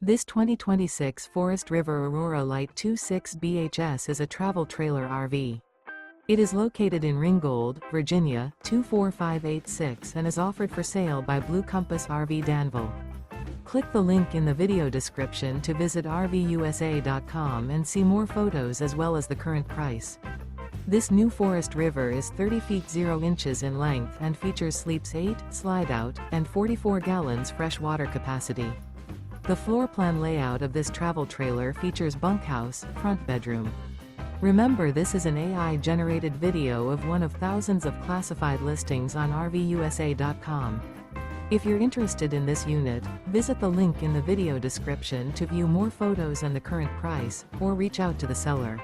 This 2026 Forest River Aurora Light 26 BHS is a travel trailer RV. It is located in Ringgold, Virginia, 24586 and is offered for sale by Blue Compass RV Danville. Click the link in the video description to visit RVUSA.com and see more photos as well as the current price. This new Forest River is 30 feet 0 inches in length and features sleeps 8, slide-out, and 44 gallons fresh water capacity. The floor plan layout of this travel trailer features bunkhouse, front bedroom. Remember, this is an AI-generated video of one of thousands of classified listings on RVUSA.com. If you're interested in this unit, visit the link in the video description to view more photos and the current price, or reach out to the seller.